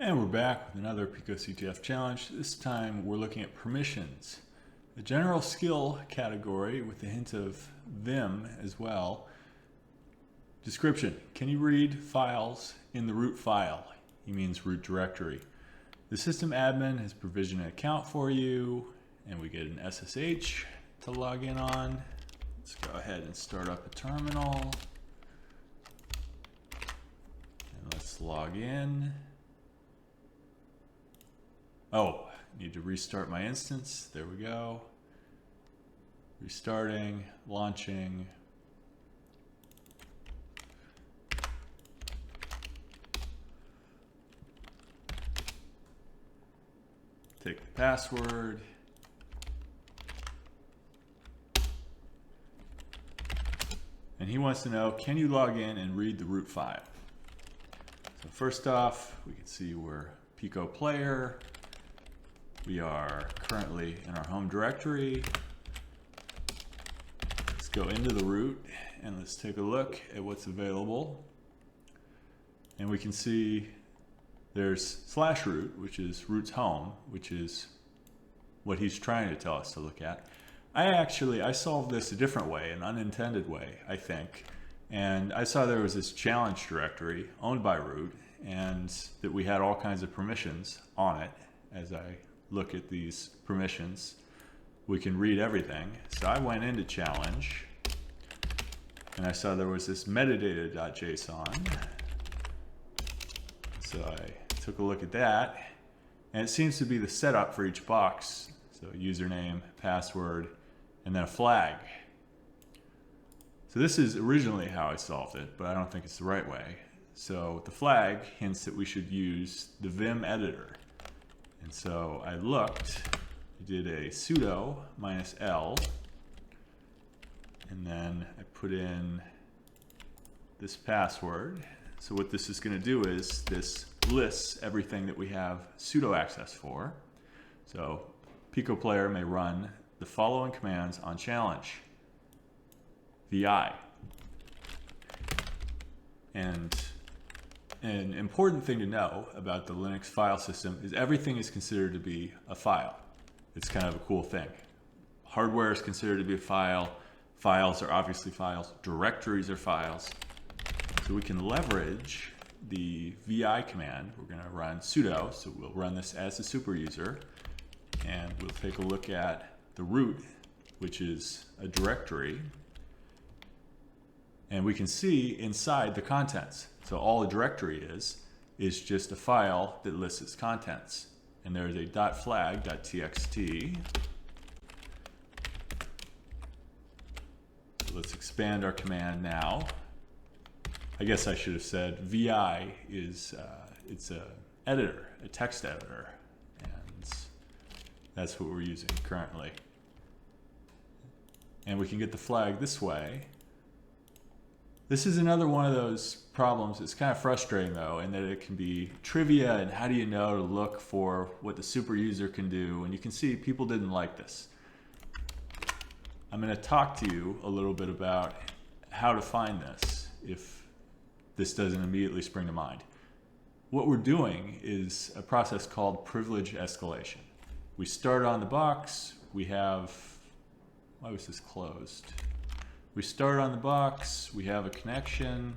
And we're back with another PicoCTF challenge. This time we're looking at permissions. The general skill category with a hint of Vim as well. Description: can you read files in the root file? He means root directory. The system admin has provisioned an account for you, and we get an SSH to log in on. Let's go ahead and start up a terminal. And let's log in. Oh, need to restart my instance. There we go. Restarting, launching. Take the password. And he wants to know, can you log in and read the root file? So first off, we can see we're Pico player. We are currently in our home directory. Let's go into the root and let's take a look at what's available. And we can see there's /root, which is root's home, which is what he's trying to tell us to look at. I solved this a different way, an unintended way, I think. And I saw there was this challenge directory owned by root and that we had all kinds of permissions on it. As I look at these permissions, we can read everything. So I went into challenge and I saw there was this metadata.json. So I took a look at that, and it seems to be the setup for each box. So username, password, and then a flag. So this is originally how I solved it, but I don't think it's the right way. So the flag hints that we should use the Vim editor. And so I looked, I did a sudo -l, and then I put in this password. So what this is going to do is this lists everything that we have sudo access for. So Pico player may run the following commands on challenge. VI. And an important thing to know about the Linux file system is everything is considered to be a file. It's kind of a cool thing. Hardware is considered to be a file. Files are obviously files. Directories are files. So we can leverage the VI command. We're going to run sudo, so we'll run this as a super user, and we'll take a look at the root, which is a directory, and we can see inside the contents. So all a directory is just a file that lists its contents, and there's a .flag.txt. So let's expand our command now. I guess I should have said VI is it's a editor, a text editor, and that's what we're using currently. And we can get the flag this way. This is another one of those problems. It's kind of frustrating though, in that it can be trivia and how do you know to look for what the super user can do, and you can see people didn't like this. I'm going to talk to you a little bit about how to find this if this doesn't immediately spring to mind. What we're doing is a process called privilege escalation. We start on the box, we have, why was this closed? We start on the box, we have a connection.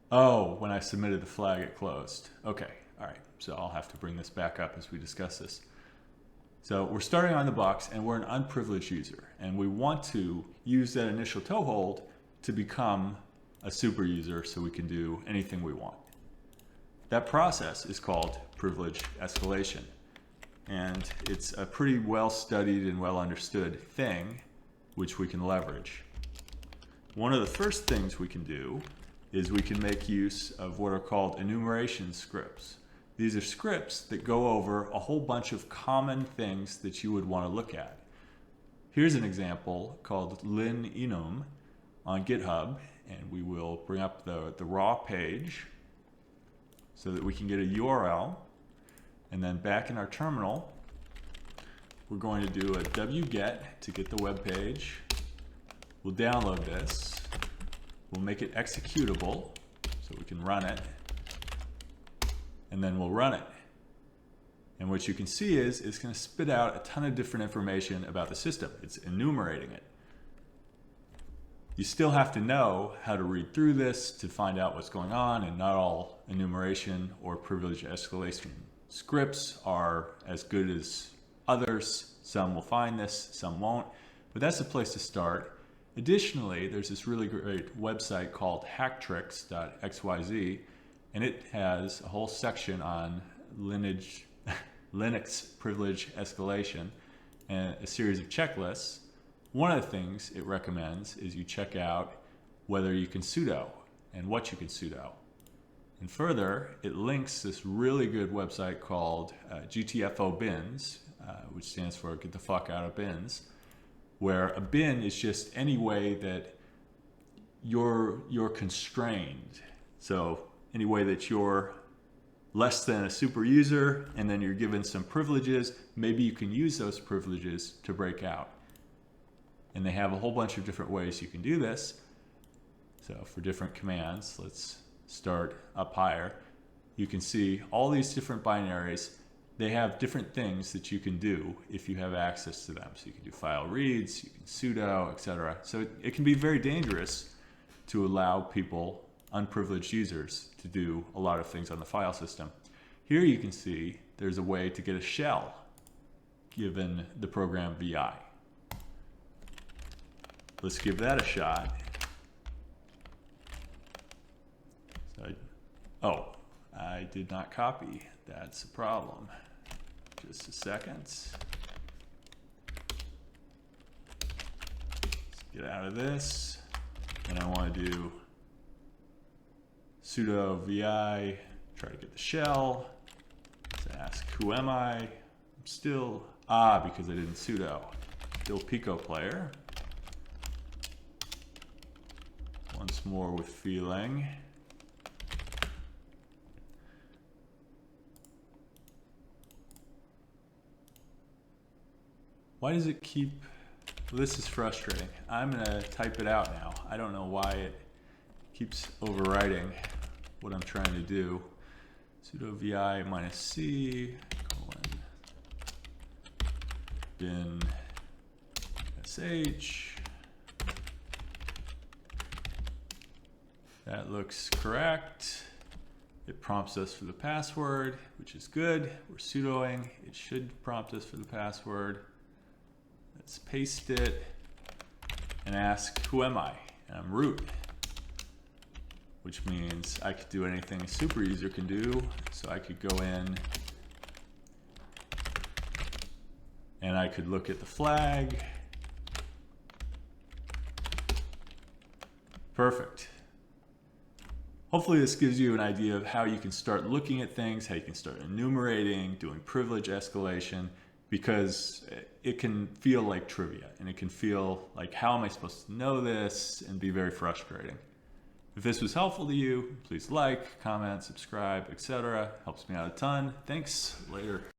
Oh, when I submitted the flag it closed. Okay, all right, so I'll have to bring this back up as we discuss this. So we're starting on the box and we're an unprivileged user, and we want to use that initial toehold to become a super user so we can do anything we want. That process is called privilege escalation, and it's a pretty well studied and well understood thing which we can leverage. One of the first things we can do is we can make use of what are called enumeration scripts. These are scripts that go over a whole bunch of common things that you would want to look at. Here's an example called linenum on GitHub, and we will bring up the raw page so that we can get a URL, and then back in our terminal we're going to do a wget to get the web page. We'll download this, we'll make it executable, So we can run it, and then we'll run it. And what you can see is it's going to spit out a ton of different information about the system. It's enumerating it. You still have to know how to read through this to find out what's going on, and not all enumeration or privilege escalation scripts are as good as others. Some will find this, some won't, but that's a place to start. Additionally, there's this really great website called hacktricks.xyz, and it has a whole section on Linux privilege escalation and a series of checklists. One of the things it recommends is you check out whether you can sudo and what you can sudo. And further, it links this really good website called GTFO bins, which stands for Get the Fuck Out of Bins, where a bin is just any way that you're constrained. So any way that you're less than a super user, and then you're given some privileges, maybe you can use those privileges to break out. And they have a whole bunch of different ways you can do this. So for different commands, let's start up higher. You can see all these different binaries. They have different things that you can do if you have access to them. So you can do file reads, you can sudo, etc. So it can be very dangerous to allow people, unprivileged users, to do a lot of things on the file system. Here you can see there's a way to get a shell given the program VI. Let's give that a shot. So I did not copy. That's a problem. Just a second. Let's get out of this. And I want to do sudo vi, try to get the shell. Let's ask, who am I? I'm still, because I didn't sudo. Still Pico player. Once more with feeling. Why does it keep, well, this is frustrating. I'm gonna type it out now. I don't know why it keeps overwriting what I'm trying to do. Sudo vi -c bin sh. That looks correct. It prompts us for the password, which is good. We're sudoing. It should prompt us for the password. Let's paste it and ask, who am I? And I'm root, which means I could do anything a super user can do. So I could go in and I could look at the flag. Perfect. Hopefully this gives you an idea of how you can start looking at things, how you can start enumerating, doing privilege escalation, because it can feel like trivia, and it can feel like, how am I supposed to know this, and be very frustrating. If this was helpful to you, please like, comment, subscribe, etc. Helps me out a ton. Thanks. Later.